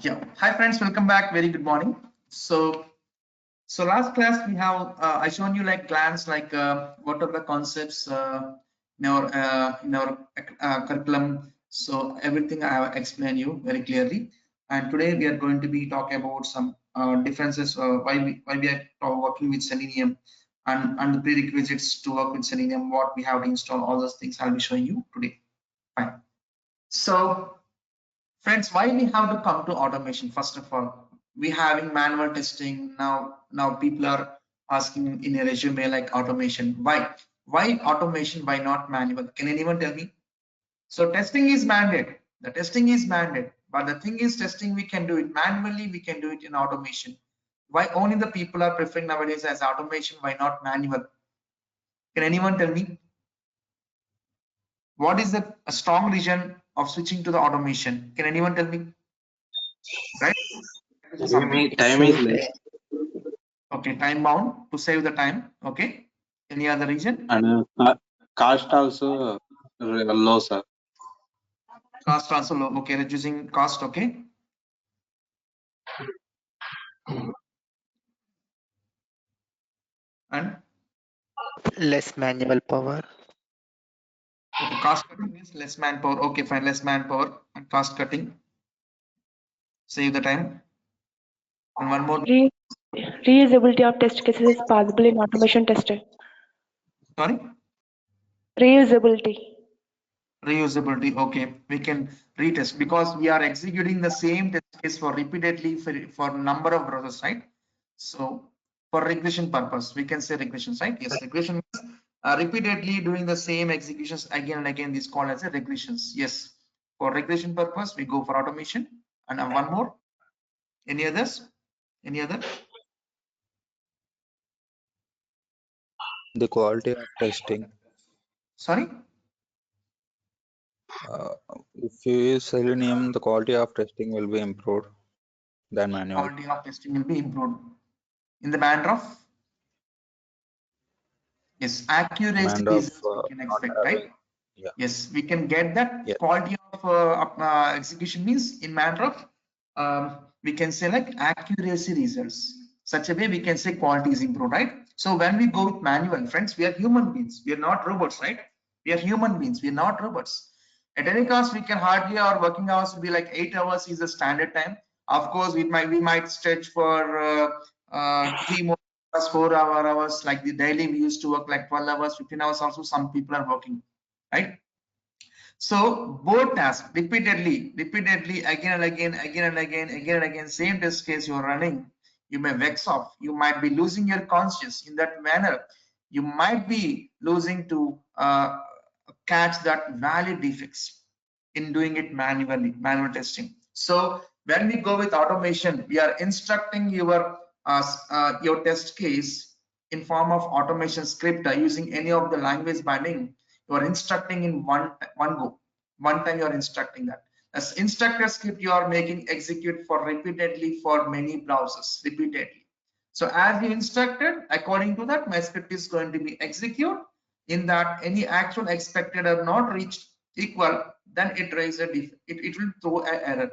Yeah. Hi friends, welcome back. Very good morning. So last class we have I shown you like glance like what are the concepts in our curriculum. So everything I have explained you very clearly. And today we are going to be talking about some differences why we are working with Selenium and the prerequisites to work with Selenium, what we have to install, all those things I'll be showing you today. Fine. So friends, why we have to come to automation? First of all, we having manual testing now. People are asking in a resume like automation. Why automation? Why not manual? Can anyone tell me? So testing is mandated. The testing is mandated, but the thing is, testing we can do it manually. We can do it in automation. Why only the people are preferring nowadays as automation? Why not manual? Can anyone tell me? What is the a strong reason of switching to the automation? Can anyone tell me? Right? Something. Time is less Okay, time bound to save the time. Okay. Any other reason? and cost also low, sir. Cost also low. Okay, reducing cost. Okay. And Less manual power. okay, cost cutting means less manpower. Okay, fine, less manpower and cost cutting. Save the time. And one more. Re Reusability of test cases is possible in automation testing. Sorry. Reusability. Reusability. Okay, we can retest because we are executing the same test case for repeatedly for number of browsers, right? So for regression purpose, we can say regression, right? Yes, regression means repeatedly doing the same executions again and again. This called as a regressions. Yes, for regression purpose, we go for automation. And one more. Any others? Any other? The quality of testing. Sorry. If you use Selenium, the quality of testing will be improved than manual. Quality of testing will be improved in the manner of yes, accuracy is we can expect, right? Yeah. Yes, we can get that. Yes. Quality of execution means in matter of we can say like accuracy results. Such a way we can say quality is improved, right? So when we go with manual, friends, we are human beings. We are not robots, right? We are human beings. We are not robots. At any cost, we can hardly our working hours will be like 8 hours is the standard time. Of course, we might stretch for 3 more hours, 4 hours. Like the daily, we used to work like 12 hours, 15 hours. Also, some people are working, right? So both tasks repeatedly, again and again, same test case you're running, you may vex off, you might be losing your conscience in that manner. You might be losing to catch that valid defects in doing it manually, manual testing. So when we go with automation, we are instructing your test case in form of automation script using any of the language binding. You are instructing in one go, one time you are instructing that. As instructor script you are making execute for repeatedly for many browsers repeatedly. So as you instructed, according to that, my script is going to be execute. In that any actual expected or not reached equal, then it raises a defect. It will throw an error,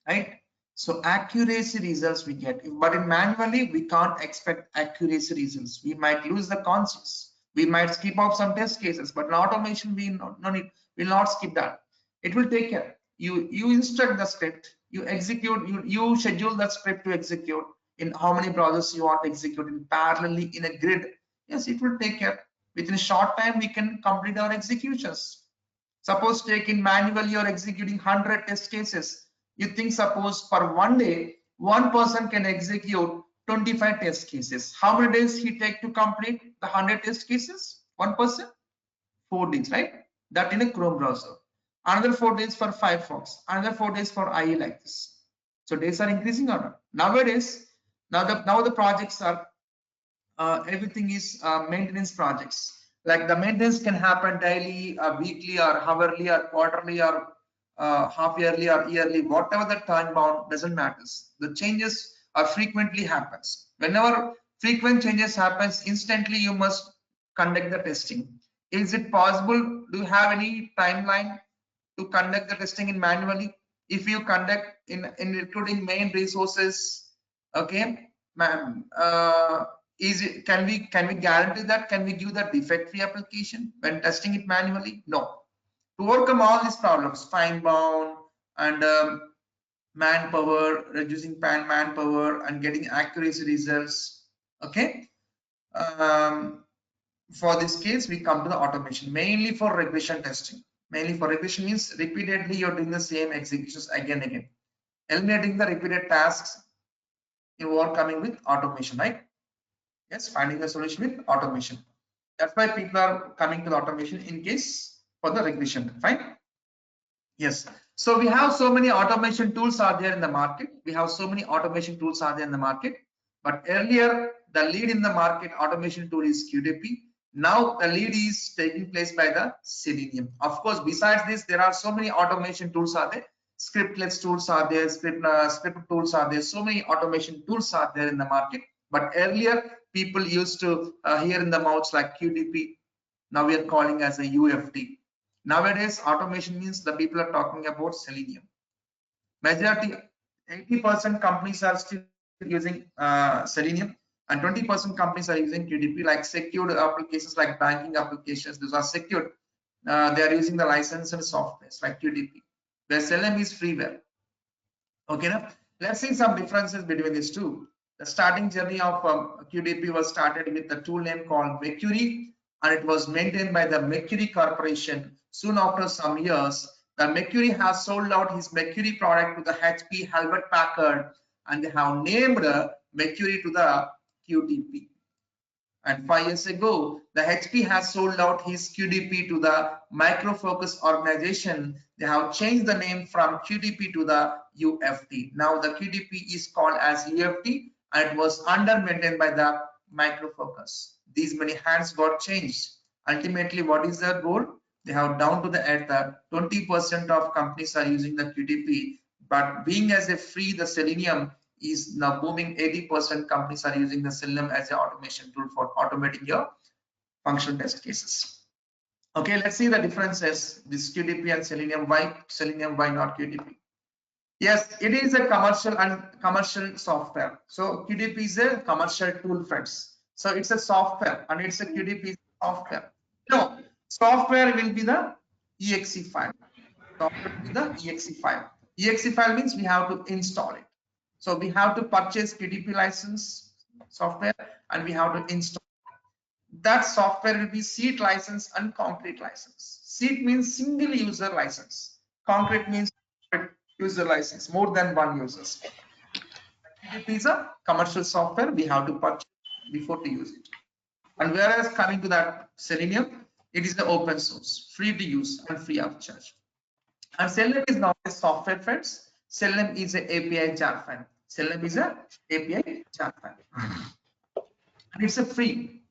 right? So accuracy results we get, but in manually we can't expect accuracy results. We might lose the conscience. We might skip off some test cases, but in automation we no need, will not skip that. It will take care. You instruct the script, you execute, you schedule the script to execute in how many browsers you want to execute in parallelly in a grid. Yes, it will take care. Within a short time we can complete our executions. Suppose take in manually you're executing 100 test cases. You think suppose for one day one person can execute 25 test cases. How many days he take to complete the 100 test cases? One person? 4 days, right? That in a Chrome browser. Another 4 days for Firefox. Another 4 days for IE, like this. So days are increasing or not? Nowadays, now the projects are everything is maintenance projects. Like the maintenance can happen daily, weekly, or hourly, or quarterly, or half yearly, or yearly, whatever the time bound, doesn't matter. The changes are frequently happens. Whenever frequent changes happens, instantly you must conduct the testing. Is it possible? Do you have any timeline to conduct the testing in manually? if you conduct in recruiting main resources, okay, ma'am, can we guarantee that? Can we give that defect free application when testing it manually? No. To overcome all these problems, time bound and manpower, reducing manpower and getting accuracy results, okay, for this case we come to the automation, mainly for regression testing. Mainly for regression means repeatedly you're doing the same executions again and again, eliminating the repeated tasks, you are coming with automation, right? Yes, finding the solution with automation. That's why people are coming to the automation in case for the regression. Fine. Yes. So we have so many automation tools are there in the market. We have so many automation tools are there in the market. But earlier, the lead in the market automation tool is QDP. Now the lead is taking place by the Selenium. Of course, besides this, there are so many automation tools are there. Scriptless tools are there. Script tools are there. So many automation tools are there in the market. But earlier, people used to hear in the mouths like QDP. Now we are calling as a UFT. Nowadays, automation means the people are talking about Selenium. Majority, 80% companies are still using Selenium, and 20% companies are using QDP, like secured applications like banking applications. Those are secured. They are using the licensed softwares like QDP, where Selenium is freeware. Okay, now let's see some differences between these two. The starting journey of QDP was started with a tool name called Mercury, and it was maintained by the Mercury Corporation. Soon after some years, the Mercury has sold out his Mercury product to the HP Hewlett Packard, and they have named Mercury to the QDP. And 5 years ago, the HP has sold out his QDP to the Micro Focus organization. They have changed the name from QDP to the UFT. Now the QDP is called as UFT, and it was under maintained by the Micro Focus. These many hands got changed. Ultimately, what is their goal? They have down to the earth that 20% of companies are using the QDP, but being as a free, the Selenium is now booming. 80% companies are using the Selenium as an automation tool for automating your functional test cases. Okay, let's see the differences. This QDP and Selenium. Why Selenium? Why not QDP? Yes, it is a commercial software. So QDP is a commercial tool, friends. So it's a software, and it's a QDP software. No, software will be the exe file. Software will be the exe file. Exe file means we have to install it. So we have to purchase QDP license software, and we have to install. That software will be seat license and concrete license. Seat means single user license. Concrete means user license, more than one users. QDP is a commercial software. We have to purchase before to use it. And whereas coming to that Selenium, it is the open source, free to use and free of charge. And Selenium is not a software, friends. Selenium is an API jar file. Selenium is an API jar file. And it's a free.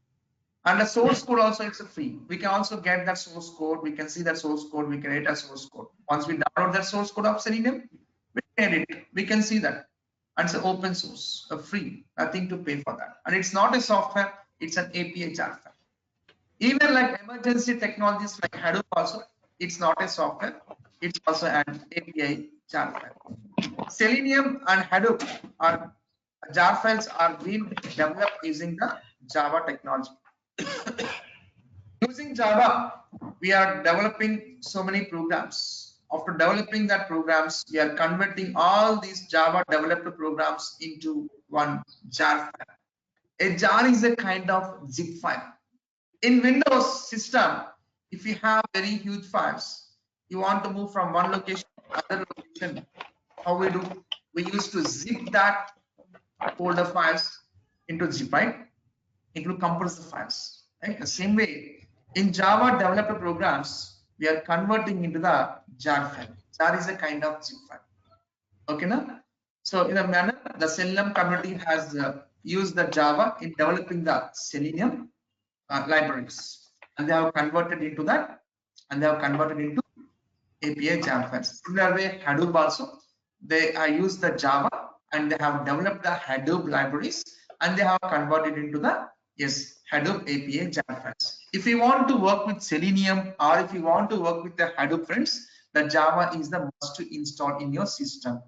And the source code also, it's a free. We can also get that source code. We can see that source code. We can edit a source code. Once we download that source code of Selenium, we can edit it. We can see that. And it's an open source, a free, nothing to pay for that. And it's not a software, it's an API jar file. Even like emergency technologies like Hadoop also, it's not a software, it's also an API jar file. Selenium and Hadoop are jar files are being developed using the Java technology. Using Java, we are developing so many programs. After developing that programs, we are converting all these Java developed programs into one jar file. A jar is a kind of zip file. In Windows system, if you have very huge files, you want to move from one location to another location, how we do? We used to zip that folder files into zip, right? It will compress the files. Right? The same way, in Java developed programs, we are converting into the jar file. Jar is a kind of zip file. Okay, now? So in a manner, the Selenium community has used the Java in developing the Selenium libraries, and they have converted into that, and they have converted into API jar files. Similar way, Hadoop also, they used the Java, and they have developed the Hadoop libraries, and they have converted into the Hadoop API jar files. If you want to work with Selenium, or if you want to work with the Hadoop, friends, the Java is the must to install in your system.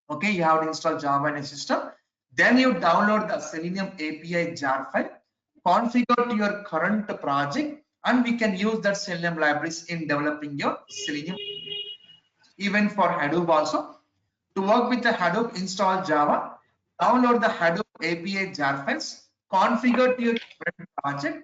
Okay, you have to install Java in your system. Then you download the Selenium API jar file, configure to your current project, and we can use that Selenium libraries in developing your Selenium. Even for Hadoop also, to work with the Hadoop, install Java, download the Hadoop API jar files, configure to your current project,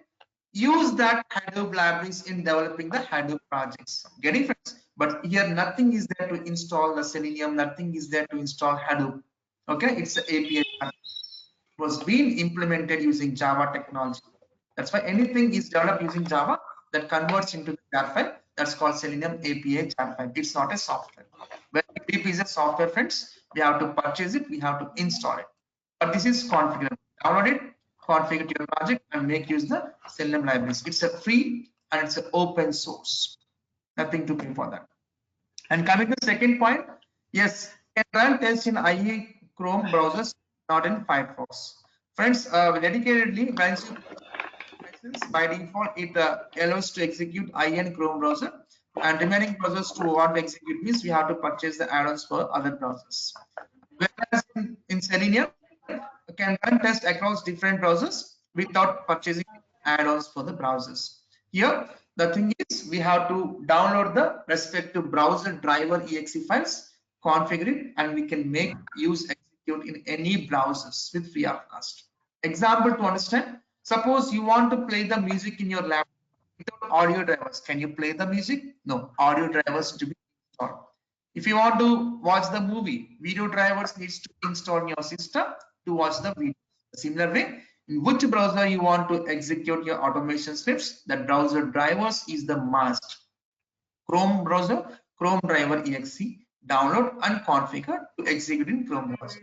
use that Hadoop libraries in developing the Hadoop projects. Getting friends? But here nothing is there to install the Selenium, nothing is there to install Hadoop. Okay, it's the API was being implemented using Java technology. That's why anything is developed using Java that converts into the jar file. That's called Selenium API jar file. It's not a software. When it is a software, friends, we have to purchase it, we have to install it. But this is configurable. Download it, configure to your project, and make use the Selenium libraries. It's a free and it's an open source. Nothing to pay for that. And coming to the second point, yes, can run tests in IE Chrome browsers, not in Firefox. Friends, dedicatedly, by default, it allows to execute IE and Chrome browser, and remaining browsers to want to execute means we have to purchase the add-ons for other browsers. Whereas in Selenium, can run tests across different browsers without purchasing add-ons for the browsers. Here, the thing is we have to download the respective browser driver exe files, configure it, and we can make use execute in any browsers with free of cost. Example to understand, suppose you want to play the music in your laptop without audio drivers. Can you play the music? No, audio drivers to be installed. If you want to watch the movie, video drivers needs to install in your system to watch the video. Similar way, in which browser you want to execute your automation scripts, the browser drivers is the must. Chrome browser, Chrome driver exe, download and configure to execute in Chrome browser.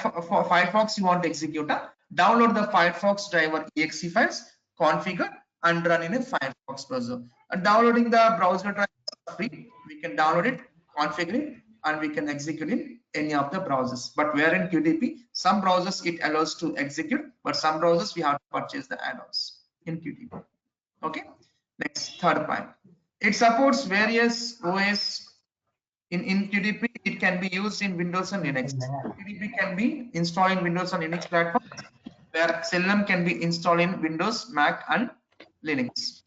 For Firefox, you want to execute download the Firefox driver exe files, configure and run in a Firefox browser. And downloading the browser driver is free. We can download it, configure it, and we can execute in any of the browsers. But where in QTP, some browsers it allows to execute, but some browsers we have to purchase the add-ons in QTP. Okay. Next, third point. It supports various OS. In QTP, it can be used in Windows and Linux. QTP can be installed in Windows and Linux platform, where Selenium can be installed in Windows, Mac, and Linux.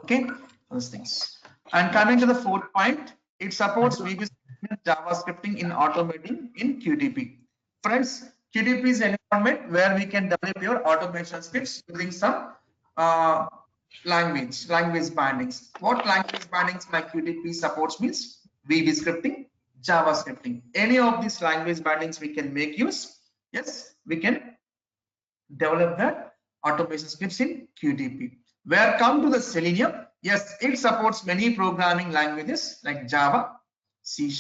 Okay, those things. And coming to the fourth point, it supports VB JavaScripting in automating in QTP. Friends, QTP is an environment where we can develop your automation scripts using some language bindings. What language bindings my QTP supports means VB scripting, JavaScripting. Any of these language bindings we can make use. Yes, we can develop the automation scripts in QTP. Where come to the Selenium, yes, it supports many programming languages like Java, C#,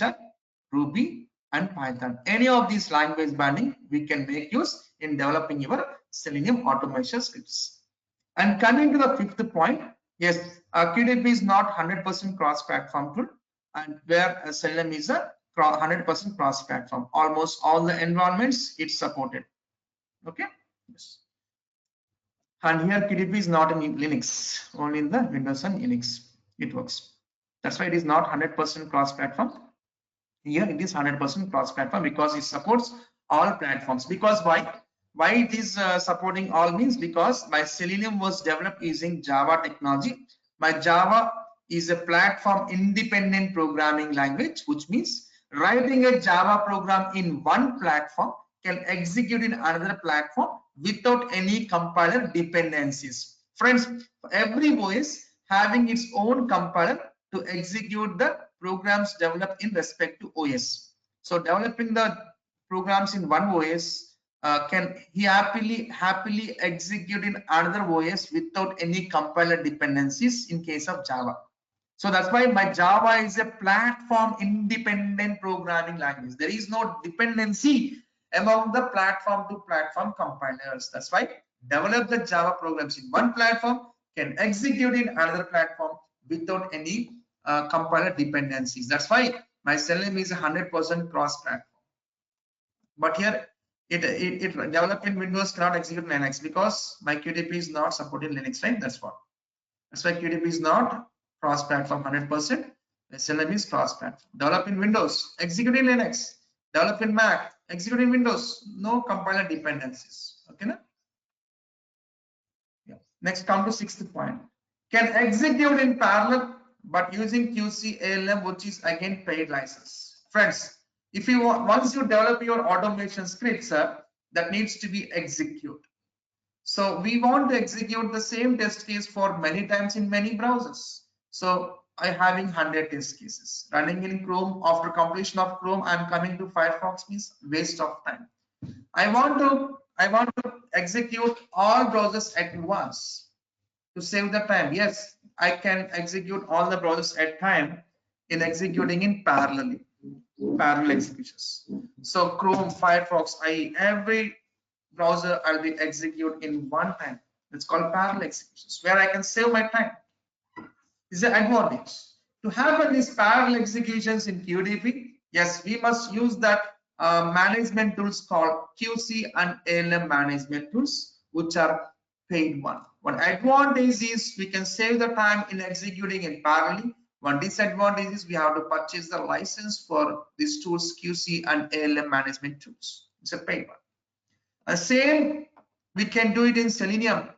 Ruby, and Python. Any of these language binding we can make use in developing your Selenium automation scripts. And coming to the fifth point, yes, QTP is not 100% cross-platform tool, and where Selenium is a 100% cross-platform. Almost all the environments it's supported. Okay. Yes. And here QTP is not in Linux, only in the Windows and Unix it works. That's why it is not 100% cross-platform. Here it is 100% cross-platform because it supports all platforms. Because why it is supporting all means because my Selenium was developed using Java technology. My Java is a platform independent programming language, which means writing a Java program in one platform can execute in another platform without any compiler dependencies. Friends, every OS having its own compiler to execute the programs developed in respect to OS. So developing the programs in one OS can he happily execute in another OS without any compiler dependencies in case of Java. So that's why my Java is a platform independent programming language. There is no dependency among the platform to platform compilers. That's why develop the Java programs in one platform can execute in another platform without any compiler dependencies. That's why my Selenium is 100% cross-platform. But here it developed in Windows cannot execute Linux because my QTP is not supporting Linux, right? That's what. That's why QTP is not cross-platform 100%. SLM is cross-platform. Develop in Windows, execute in Linux. Develop in Mac, execute in Windows. No compiler dependencies. Okay, na? Yeah. Next, come to sixth point. Can execute in parallel, but using QC ALM, which is again paid license. Friends, if you want, once you develop your automation scripts, that needs to be executed. So we want to execute the same test case for many times in many browsers. So I having 100 test cases running in Chrome. After completion of Chrome, I'm coming to Firefox, means waste of time. I want to execute all browsers at once to save the time. Yes, I can execute all the browsers at time in executing in parallel executions. So Chrome, Firefox, every browser I'll be execute in one time. It's called parallel executions, where I can save my time. This is an advantage. To have these parallel executions in QDP, yes, we must use that management tools called QC and ALM management tools, which are paid one. One advantage is we can save the time in executing in parallel. One disadvantage is we have to purchase the license for these tools, QC and ALM management tools. It's a paid one. The same we can do it in Selenium,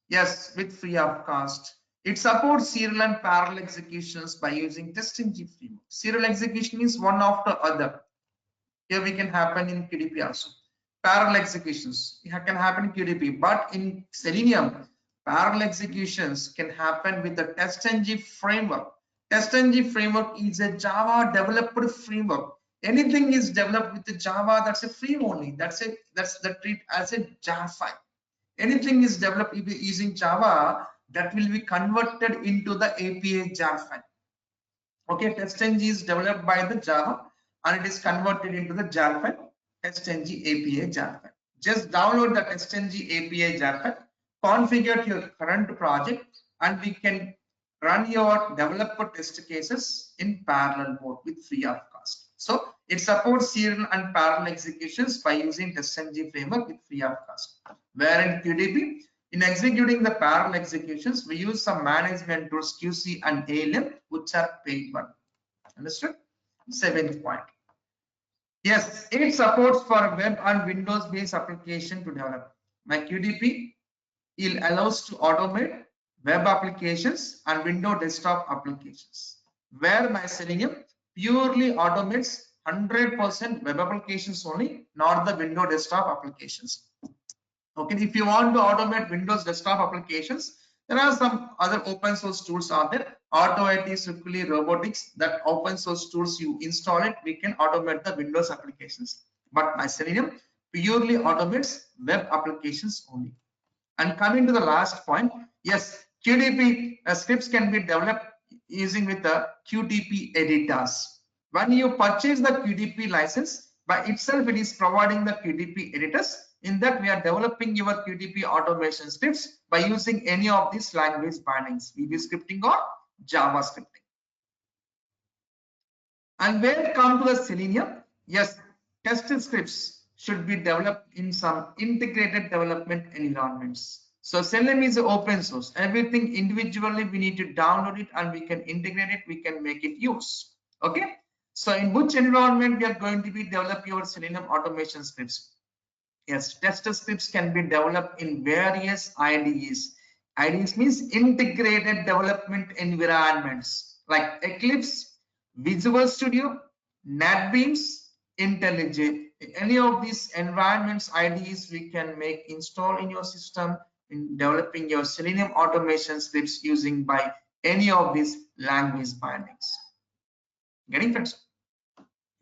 yes, with free of cost. It supports serial and parallel executions by using TestNG framework. Serial execution means one after other. Here we can happen in QDP also. Parallel executions can happen in QDP, but in Selenium, parallel executions can happen with the TestNG framework. TestNG framework is a Java developed framework. Anything is developed with the Java, that's a free only. That's the treat as a jar file. Anything is developed using Java, that will be converted into the API jar file. Okay, TestNG is developed by the Java and it is converted into the jar file, TestNG API jar file. Just download the TestNG API jar file, configure your current project, and we can run your developer test cases in parallel mode with free of cost. So it supports serial and parallel executions by using TestNG framework with free of cost. Where in QDP, in executing the parallel executions, we use some management tools QC and ALM, which are paid one. Understood? Seventh point. Yes, it supports for web and Windows based application to develop. My QDP allows to automate web applications and Windows desktop applications. Where my Selenium purely automates 100% web applications only, not the Windows desktop applications. Okay, if you want to automate Windows desktop applications, there are some other open source tools out there. AutoIT, Circularly, Robotics, that open source tools, you install it, we can automate the Windows applications. But my Selenium purely automates web applications only. And coming to the last point, yes, QDP scripts can be developed using with the QDP editors. When you purchase the QDP license, by itself it is providing the QDP editors. In that, we are developing your QDP automation scripts by using any of these language bindings, VB scripting or Java scripting. And when it comes to the Selenium, yes, test scripts should be developed in some integrated development environments. So Selenium is open source. Everything individually we need to download it and we can integrate it, we can make it use. Okay. So in which environment we are going to be develop your Selenium automation scripts? Yes, test scripts can be developed in various IDEs. IDEs means integrated development environments like Eclipse, Visual Studio, NetBeans, IntelliJ. Any of these environments IDEs we can make install in your system in developing your Selenium automation scripts using by any of these language bindings. Getting friends?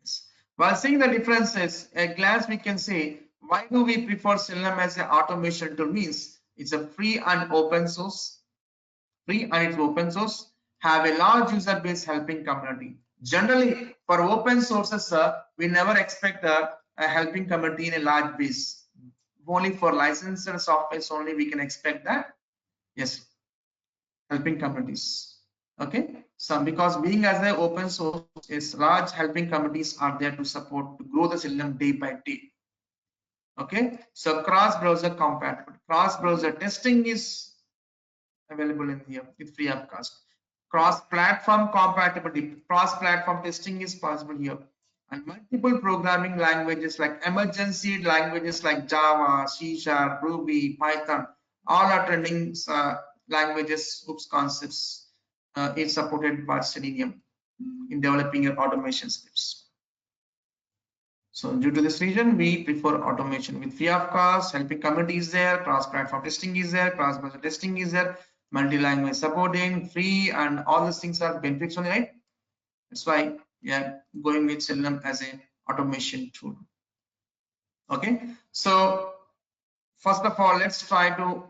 Yes. While seeing the differences, at glance we can say, why do we prefer Selenium as an automation tool? Means it's a free and open source. Free and it's open source. Have a large user base helping community. Generally, for open sources, we never expect a helping community in a large base. Only for licensed software only we can expect that. Yes, helping communities. Okay, so because being as an open source, is large helping communities are there to support to grow the Selenium day by day. Okay, so cross-browser compatible. Cross-browser testing is available in here with free of cost. Cross-platform compatibility, cross-platform testing is possible here. And multiple programming languages like emergency languages like Java, C#, Ruby, Python, all are trending languages, concepts is supported by Selenium in developing your automation scripts. So due to this reason, we prefer automation with free of cost, helping community is there, cross-platform testing is there, cross-browser testing is there, multi-language supporting, free, and all these things are benefits only, right? That's why we are going with Selenium as an automation tool. Okay, so first of all, let's try to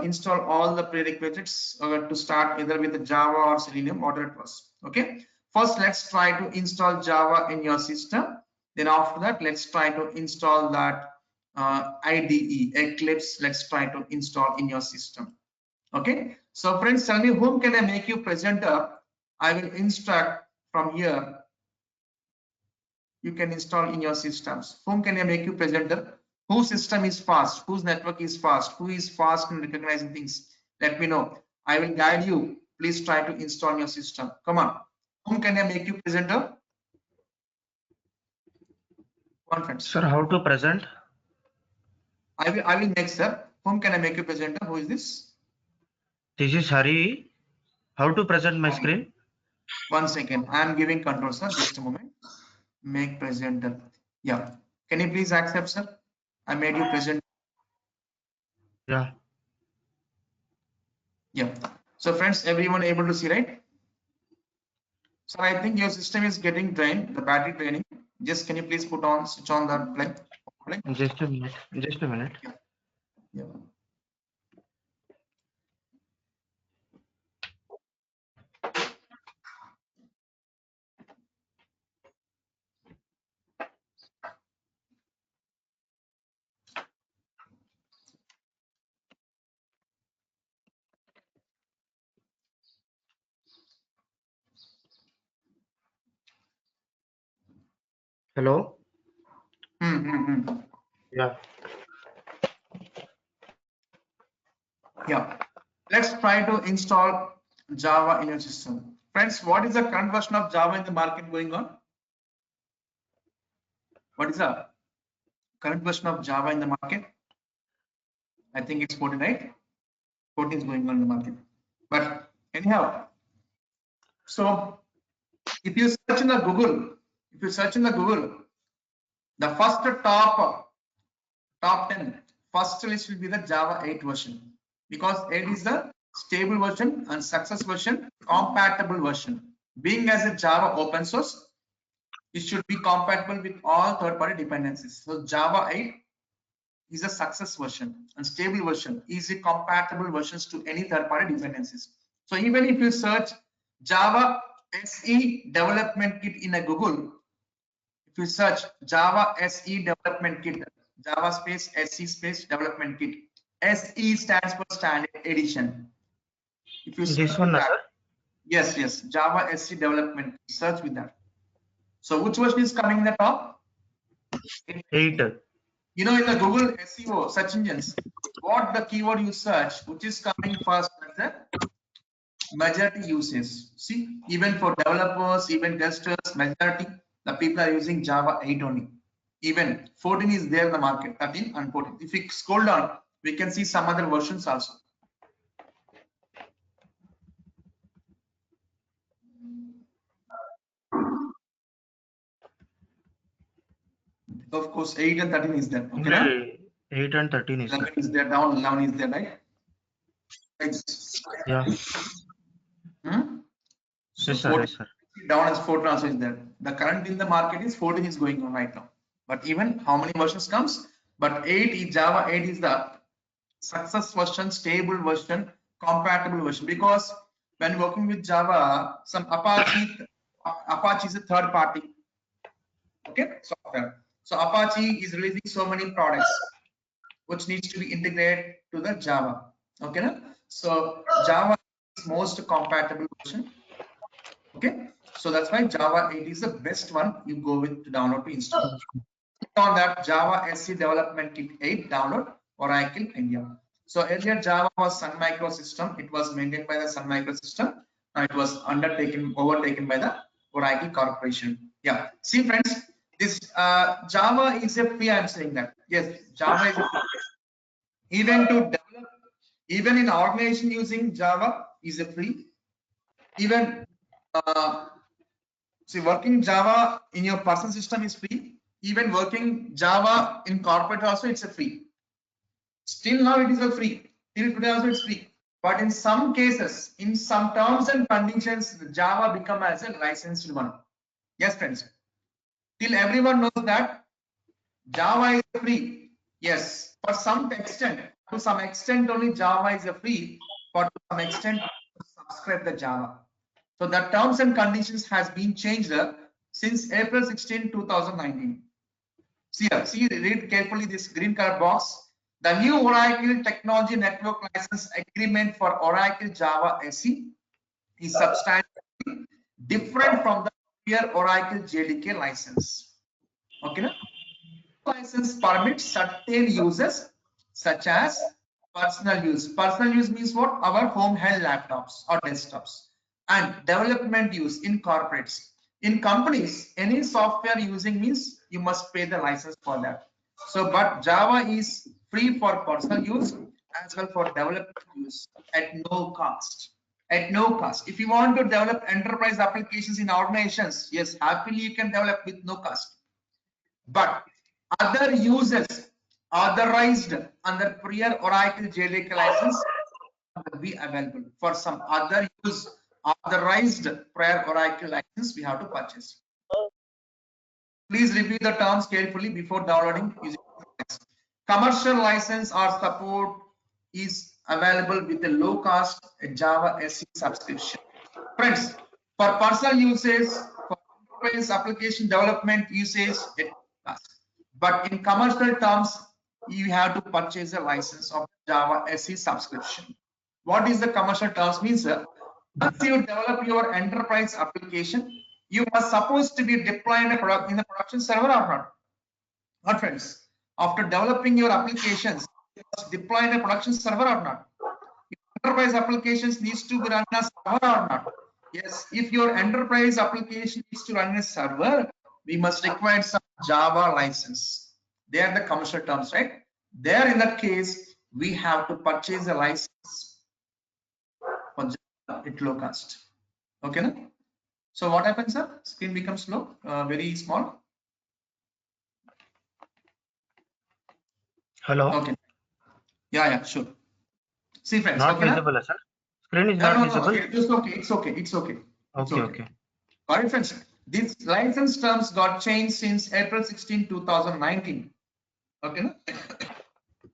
install all the prerequisites to start either with the Java or Selenium, whatever it was. Okay, first let's try to install Java in your system. Then after that, let's try to install that IDE Eclipse. Let's try to install in your system. Okay, so friends, tell me, whom can I make you presenter? I will instruct from here. You can install in your systems. Whom can I make you presenter? Whose system is fast? Whose network is fast? Who is fast in recognizing things? Let me know. I will guide you. Please try to install your system. Come on. Whom can I make you presenter? Conference. Sir, how to present? I will make, sir. Whom can I make you presenter? Who is this? This is Hari. How to present my screen? 1 second. I am giving control, sir. Just a moment. Make presenter. Yeah. Can you please accept, sir? I made you present. Yeah. Yeah. So friends, everyone able to see, right? So I think your system is getting drained, the battery draining. Just can you please switch on that plug? Just a minute. Just a minute. Yeah. Hello. Yeah. Yeah. Let's try to install Java in your system. Friends, what is the current version of Java in the market going on? What is the current version of Java in the market? I think it's 14, right? 14 is going on in the market. But anyhow, so if you search in the Google, the first top 10 first list will be the Java 8 version, because 8 is the stable version and success version, compatible version. Being as a Java open source, it should be compatible with all third-party dependencies. So Java 8 is a success version, and stable version is a compatible versions to any third-party dependencies. So even if you search Java SE development kit in a Google, if you search Java SE development kit, Java space SE space development kit, SE stands for standard edition. If you This one, that, sir? yes, Java SE development, search with that. So which version is coming in the top? 8. You know, in the Google SEO search engines, what the keyword you search, which is coming first, that's the majority uses. See, even for developers, even testers, majority the people are using Java 8 only. Even 14 is there in the market, 13 and 14. If we scroll down, we can see some other versions also. Of course, 8 and 13 is there. Okay, now? 8 and 13 is 11 there. is there, down 11 is there, right? Yeah. So Yes, sir. 14 Yes, sir. down as 14 also is there. The current in the market is 14 is going on right now. But even how many versions comes? But 8 is Java 8 is the success version, stable version, compatible version. Because when working with Java, some Apache is a third party. Okay, software. So Apache is releasing so many products which needs to be integrated to the Java. Okay, na? So Java is most compatible version. Okay, so that's why Java 8 is the best one you go with to download to install. Click on that Java SE development kit 8 download Oracle India. So earlier Java was Sun Microsystem. It was maintained by the Sun Microsystem. Now it was overtaken by the Oracle Corporation. Yeah. See friends, this Java is a free. I'm saying that. Yes, Java is a free. Even to develop, even in organization using Java is a free. Even see, working Java in your personal system is free. Even working Java in corporate also, it's a free. Still now it is a free. Till today also it's free. But in some cases, in some terms and conditions, Java become as a licensed one. Yes, friends. Till everyone knows that Java is free. Yes, for some extent, to some extent only Java is a free. For to some extent, subscribe the Java. So the terms and conditions has been changed since April 16, 2019. See, read carefully this green color box. The new Oracle Technology Network License Agreement for Oracle Java SE is substantially different from the prior Oracle JDK license. Okay, na? License permits certain uses such as personal use. Personal use means what? Our home held laptops or desktops. And development use in corporates. In companies, any software using means you must pay the license for that. So, but Java is free for personal use as well for development use at no cost. At no cost. If you want to develop enterprise applications in organizations, yes, happily you can develop with no cost. But other users authorized under prior Oracle JDK license will be available. For some other use authorized prior Oracle license, we have to purchase. Please review the terms carefully before downloading using commercial license or support is available with a low cost Java SE subscription. Friends, for personal uses, for enterprise application development usage, it costs. But in commercial terms, you have to purchase a license of Java SE subscription. What is the commercial terms means? Once you develop your enterprise application, you are supposed to be deployed in the production server or not? Not friends. After developing your applications, you must deploy in a production server or not? Enterprise applications needs to be run in a server or not? Yes, if your enterprise application needs to run in a server, we must require some Java license. They are the commercial terms, right? There in that case, we have to purchase a license for Java at low cost. Okay, na? So what happens, sir? Screen becomes low, very small. Hello. Okay. Yeah, sure. See, friends. Not okay, visible, sir. Screen is no, not visible. It's okay. It's okay. Okay. All right, friends. These license terms got changed since April 16, 2019. Okay, no?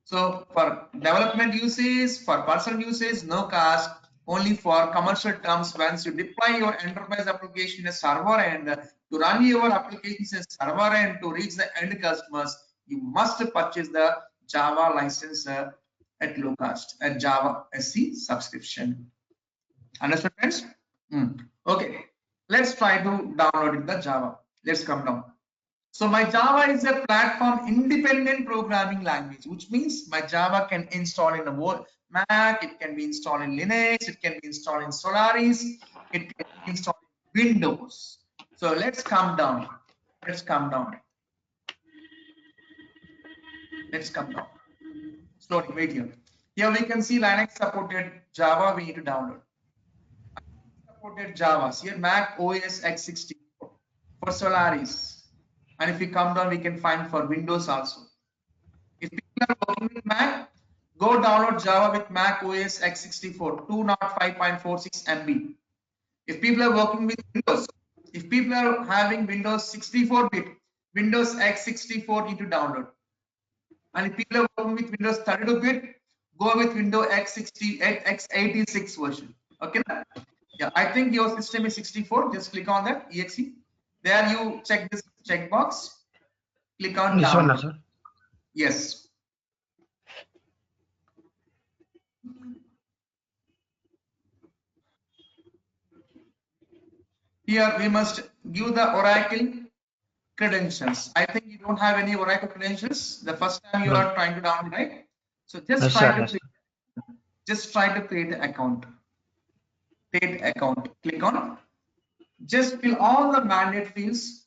So for development uses, for personal uses, no cost. Only for commercial terms, once you deploy your enterprise application in a server and to run your applications in a server and to reach the end customers, you must purchase the Java license at low cost, at Java SE subscription. Understood, friends? Okay, let's try to download the Java. Let's come down. So my Java is a platform independent programming language, which means my Java can install in a Mac, it can be installed in Linux, it can be installed in Solaris, it can be installed in Windows. So let's come down. Let's come down. Slowly, wait here. Here we can see Linux supported Java. We need to download. Supported Java. Here Mac OS x64 for Solaris. And if we come down, we can find for Windows also. If people are working with Mac, go download Java with Mac OS x64 205.46 MB. If people are working with Windows, if people are having Windows 64-bit, Windows x64 need to download. And if people are working with Windows 32-bit, go with Windows x86 version. Okay. Yeah, I think your system is 64. Just click on that exe. There you check this checkbox. Click on This download. one, sir. Yes. Here we must give the Oracle credentials. I think you don't have any Oracle credentials. The first time you are trying to download, right? So just Yes, try sir. to Just try to create an account. Create account. Click on. Just fill all the mandate fields.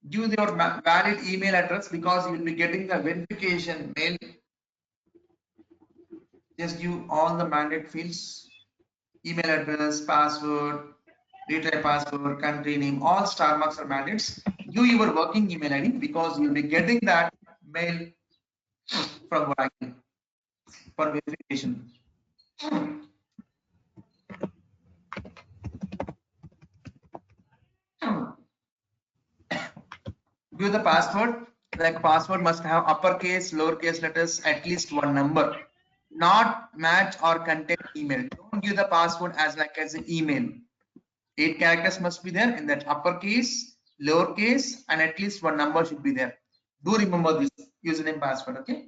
Give your valid email address because you will be getting the verification mail. Just give all the mandate fields. Email address, password, retry password, country name, all star marks are mandates. Give your working email ID because you will be getting that mail from Oracle for verification. Give the password. Like password must have uppercase, lowercase letters, at least one number. Not match or contain email. Don't give the password as an email. 8 characters must be there in that uppercase, lowercase, and at least one number should be there. Do remember this username password, okay?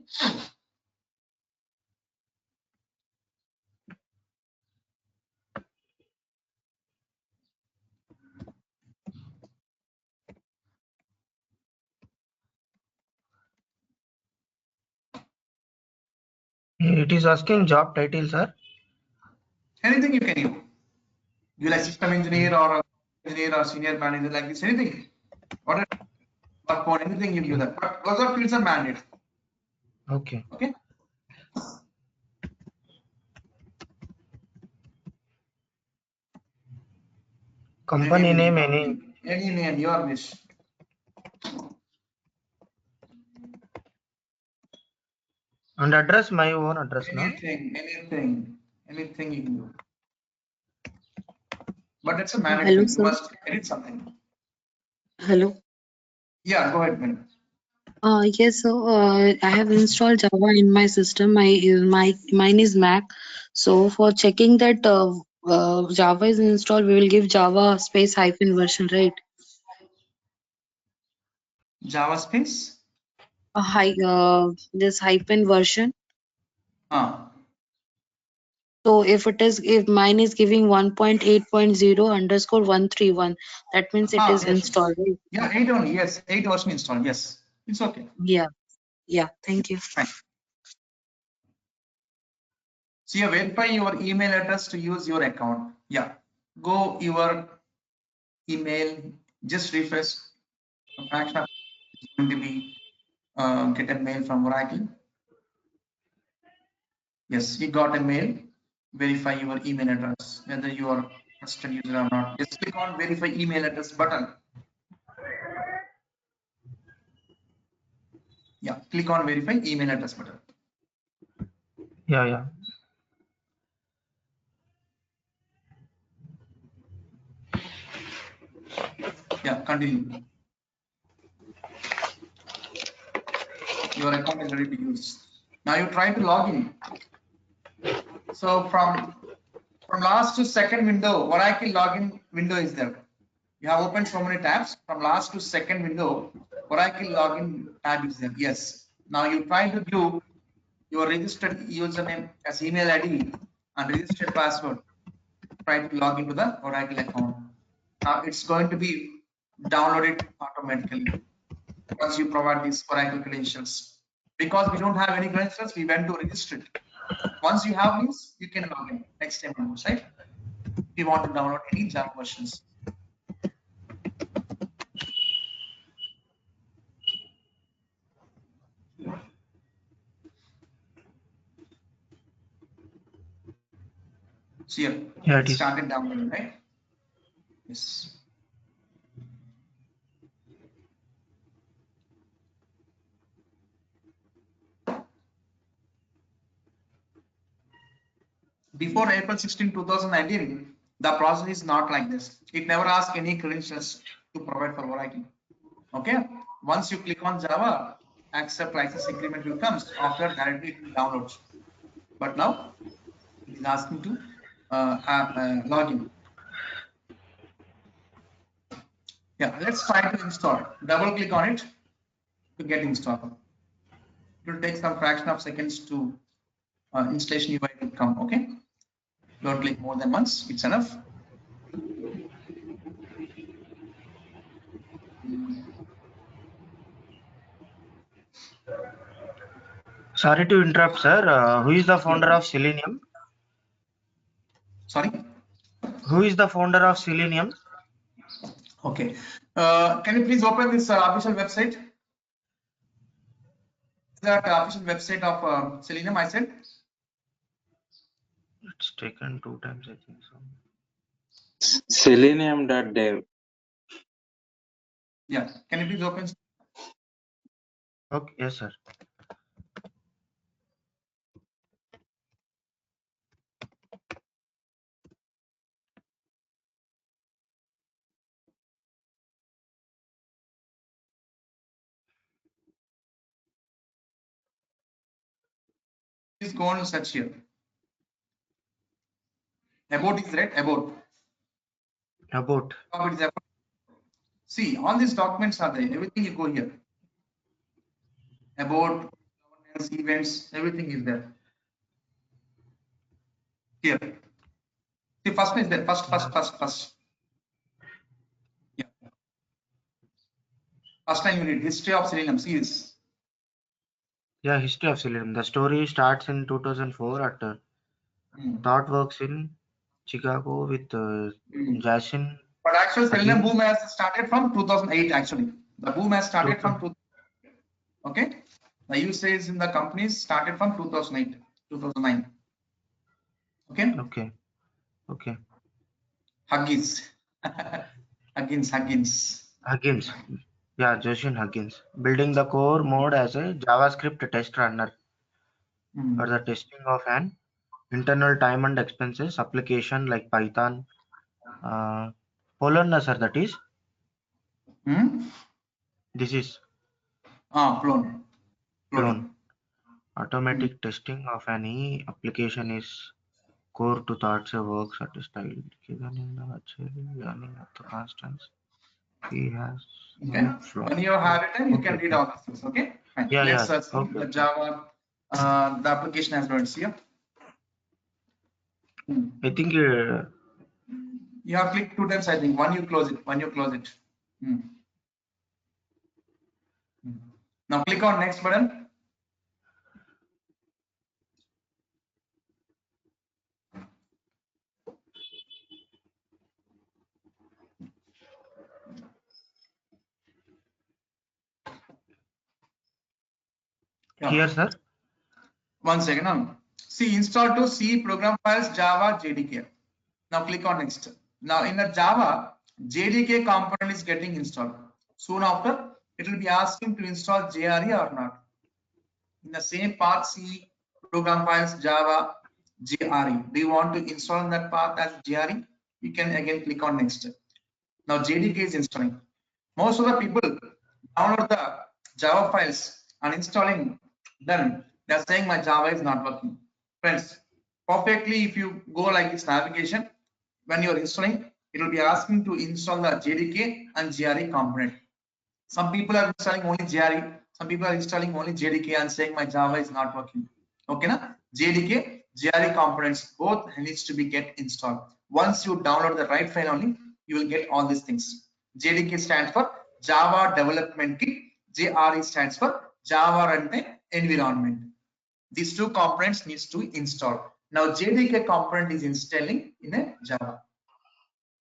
It is asking job title, sir. Anything you can give. You like system engineer or senior manager like this, anything. Whatever, work on anything you give that. But those are fields are mandated. Okay. Okay. Company name, any. Any name, your wish. And address, my own address, no? Anything you can do. But it's a mandate. Hello, You sir. must edit something. Hello. Yeah, go ahead, man. Yes, so I have installed Java in my system. Mine is Mac. So for checking that Java is installed, we will give Java space hyphen version, right? Java space. This hyphen version. Ah. So if mine is giving 1.8.0 underscore 131, that means it is Yes. installed, right? Yeah, 8 only. Yes, 8 version installed. Yes, it's okay. Yeah. Thank you. Fine. So you verify your email address to use your account. Yeah, go your email, just refresh. A fraction of is going to be get a mail from Oracle. Yes, you got a mail. Verify your email address, whether you are trusted user or not. Just click on verify email address button. Yeah, click on verify email address button. Yeah. Yeah, continue. Your account is ready to use. Now you try to log in. So from last to second window, Oracle login window is there. You have opened so many tabs. From last to second window, Oracle login tab is there. Yes. Now you try to give your registered username as email ID and registered password. Try to log into the Oracle account. Now it's going to be downloaded automatically once you provide these Oracle credentials. Because we don't have any credentials, we went to register it. Once you have these, you can log in next time onwards, right? If you want to download any Java versions. So here, Yeah, it it is. started downloading, right? Yes. Before April 16, 2019, the process is not like this. It never asks any credentials to provide for Oracle. Okay. Once you click on Java, accept license agreement will come. After directly it will download. But now it is asking to log in. Yeah, let's try to install. Double click on it to get installed. It will take some fraction of seconds to installation UI will come. Okay. Don't click more than once. It's enough. Sir, Sorry to interrupt, sir. Who is the founder of Selenium? Sorry. Who is the founder of Selenium? Okay. Can you please open this official website? Is that official website of Selenium? I said. It's taken 2 times, I think so. Selenium.dev. Yeah. Can you please open? Okay, yes, sir. Please go on and search here. About is right. About. About. It is about. See, all these documents are there. Everything you go here. About, governance, events, everything is there. Here. See, first is there. First. Yeah. First line you need history of Selenium. See this. Yeah, history of Selenium. The story starts in 2004 at ThoughtWorks in Chicago with Jason. But actually, Selenium boom has started from 2008. Actually, the boom has started from 2008. Okay, the usage in the companies started from 2008, 2009. Okay. Okay. Huggins. Huggins. Yeah, Joshin Huggins. Building the core mode as a JavaScript test runner for the testing of an internal time and expenses application like Python. Polon, sir, that is. This is Plone. Automatic testing of any application is core to thoughts works at a style given in the learning of the constants. He has no flaw. When you have it, you can read all these things. Okay. Fine. Yeah, Let's see the Java. The application has been here. I think you have clicked 2 times. I think one you close it. Now click on next button. here, sir. 1 second. Now, see, install to C program files Java JDK. Now click on next. Now in the Java, JDK component is getting installed. Soon after, it will be asking to install JRE or not. In the same path, C program files Java JRE. Do you want to install that path as JRE? You can again click on next. Now JDK is installing. Most of the people download the Java files and installing them. They're saying my Java is not working. Friends, perfectly if you go like this navigation, when you're installing, it will be asking to install the JDK and JRE component. Some people are installing only JRE, some people are installing only JDK and saying my Java is not working. Okay, na? JDK, JRE components both needs to be get installed. Once you download the right file only, you will get all these things. JDK stands for Java Development Kit. JRE stands for Java Runtime Environment. These two components needs to install. Now JDK component is installing in a Java.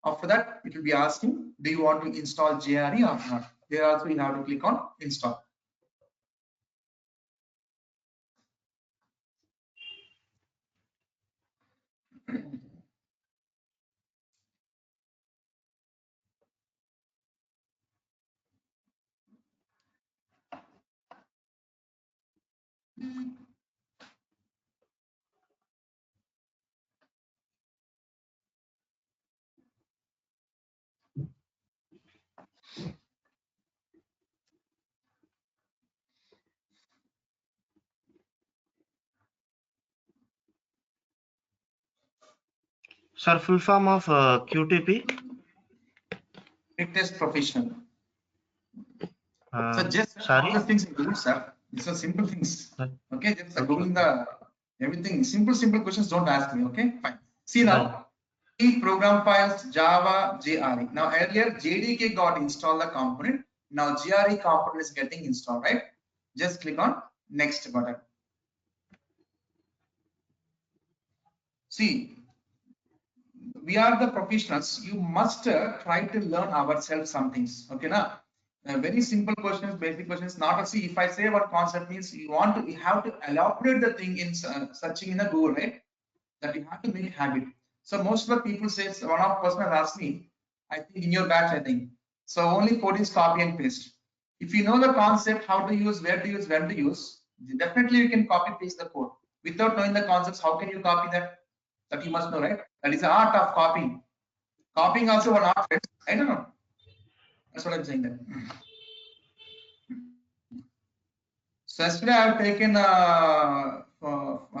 After that, it will be asking, do you want to install JRE or not? There also you have to click on install. Sir, full form of QTP? Quick Test Professional. So just sorry? all the things you do, sir. These are simple things. Okay, just Googling the everything. Simple questions don't ask me. Okay, fine. See now, program files Java JRE. Now earlier JDK got installed the component. Now JRE component is getting installed, right? Just click on next button. See, we are the professionals. You must try to learn ourselves some things. Okay, now very simple questions, basic questions. Not to see if I say what concept means, you have to elaborate the thing in searching in the Google, right? That you have to make habit. So most of the people say, one of person has asked me, I think in your batch, I think. So only code is copy and paste. If you know the concept, how to use, where to use, when to use, definitely you can copy paste the code. Without knowing the concepts, how can you copy that? That you must know, right? That is the art of copying. Copying also one art, friends. I don't know. That's what I'm saying there. So yesterday I have taken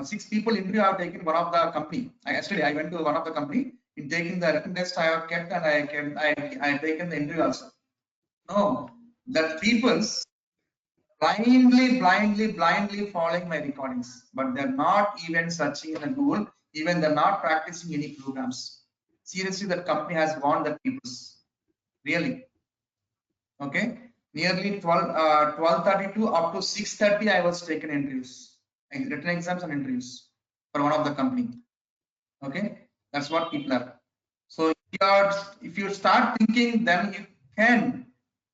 6 people interview. I have taken one of the company. Yesterday I went to one of the company. In taking the written test, I have kept and I have taken the interview also. No, the people blindly following my recordings, but they're not even searching in the Google. Even they're not practicing any programs. Seriously, that company has warned the people. Really. Okay, nearly 12:32 up to 6:30 I was taken interviews, written exams and interviews for one of the company. Okay, that's what people are. So if you start thinking, then you can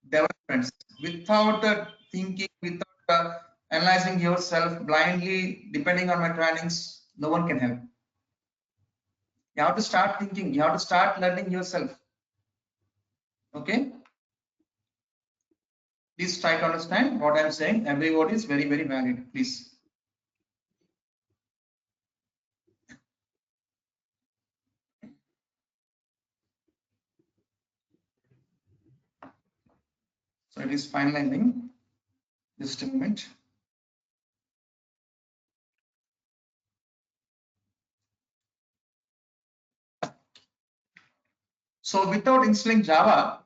develop friends without thinking, without analyzing yourself blindly, depending on my trainings. No one can help. You have to start thinking, you have to start learning yourself. Okay, please try to understand what I'm saying. Every word is very, very valid. Please. So it is finalizing. Just a moment. So without installing Java,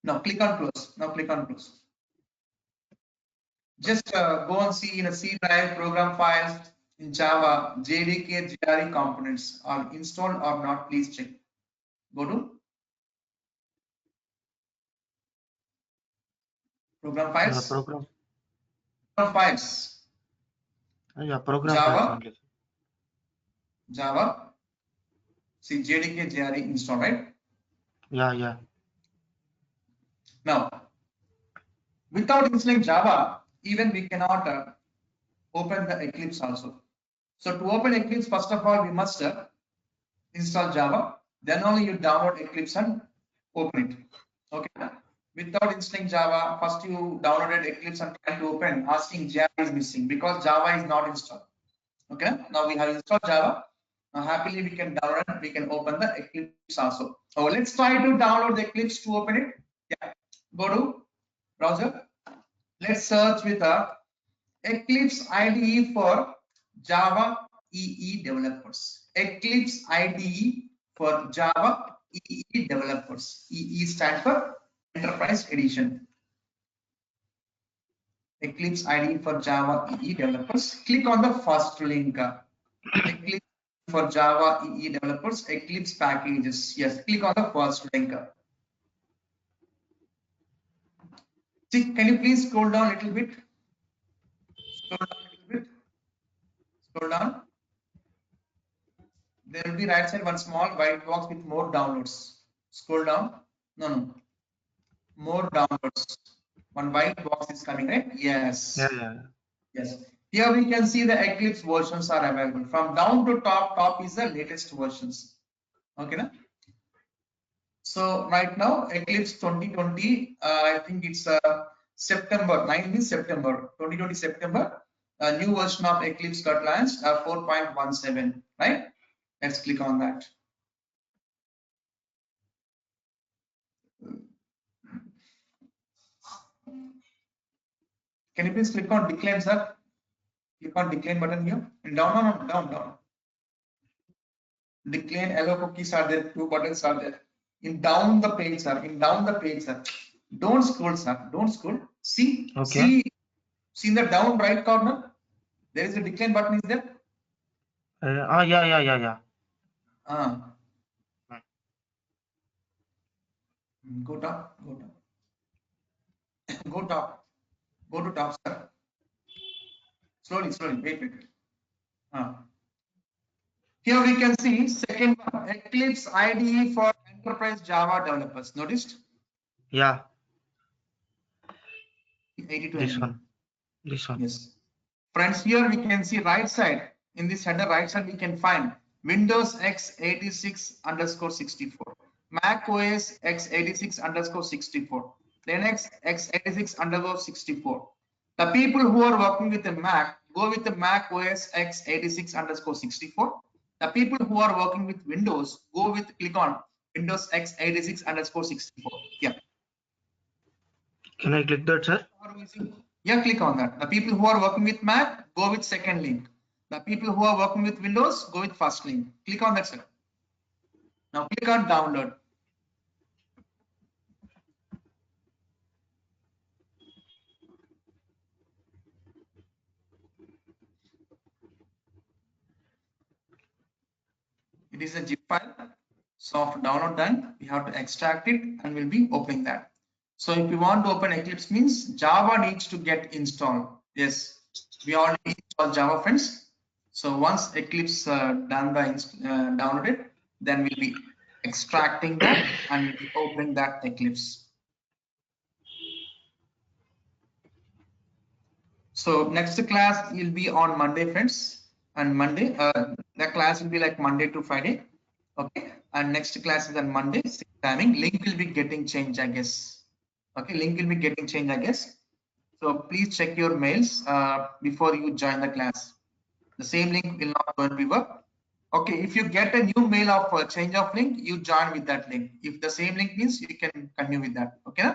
now click on close. Now click on close. Just go and see in a C drive program files in Java, JDK, JRE components are installed or not. Please check. Go to program files. Program. Program files. Yeah, program Java. files only. Java. See JDK, JRE install, right? Yeah. Now, without installing Java, even we cannot open the Eclipse also. So to open Eclipse, first of all, we must install Java. Then only you download Eclipse and open it. Okay. Without installing Java, first you downloaded Eclipse and trying to open, asking Java is missing because Java is not installed. Okay. Now we have installed Java. Now happily we can download, we can open the Eclipse also. So let's try to download the Eclipse to open it. Yeah. Go to browser. Let's search with a Eclipse IDE for Java EE developers. Eclipse IDE for Java EE developers. EE stands for Enterprise Edition. Eclipse IDE for Java EE developers. Click on the first link. Eclipse for Java EE developers. Eclipse packages. Yes, click on the first link. See, can you please scroll down a little bit? Scroll down a little bit. Scroll down. There will be right side one small white box with more downloads. Scroll down. No. More downloads. One white box is coming, right? Yes. Yeah. Yes. Here we can see the Eclipse versions are available. From down to top is the latest versions. Okay. Na? So right now Eclipse 2020, I think it's September 9 is September 2020 September. A new version of Eclipse got launched 4.17, right? Let's click on that. Can you please click on decline, sir? Click on decline button here. And down. Decline, allow cookies are there, 2 buttons are there. In down the page, sir. Don't scroll, sir. Don't scroll. See, Okay. see in the down right corner, there is a decline button, is there? Yeah. Go top. Go top. Go to top, sir. Slowly. Wait. Here we can see second one, Eclipse IDE for enterprise Java developers. Noticed? Yeah, 82 this MB. one. This one. Yes. Friends, here we can see right side, in this header right side, we can find Windows x86_64, Mac OS x86_64, Linux x86_64. The people who are working with the Mac go with the Mac OS x86_64. The people who are working with Windows go with, click on Windows x86_64. Yeah. Can I click that, sir? Yeah, click on that. The people who are working with Mac go with second link. The people who are working with Windows go with first link. Click on that, sir. Now click on download. It is a zip file. So after download done, we have to extract it and we'll be opening that. So if you want to open Eclipse means Java needs to get installed. Yes, we already installed Java, friends. So once Eclipse done the downloaded, then we'll be extracting that and we'll be opening that Eclipse. So next class will be on Monday, friends, and Monday the class will be like Monday to Friday. Okay, and next class is on Monday, same timing. Link will be getting changed, I guess. Okay, link will be getting changed, I guess. So please check your mails before you join the class. The same link will not going to be work. Okay, if you get a new mail of change of link, you join with that link. If the same link means, you can continue with that. Okay.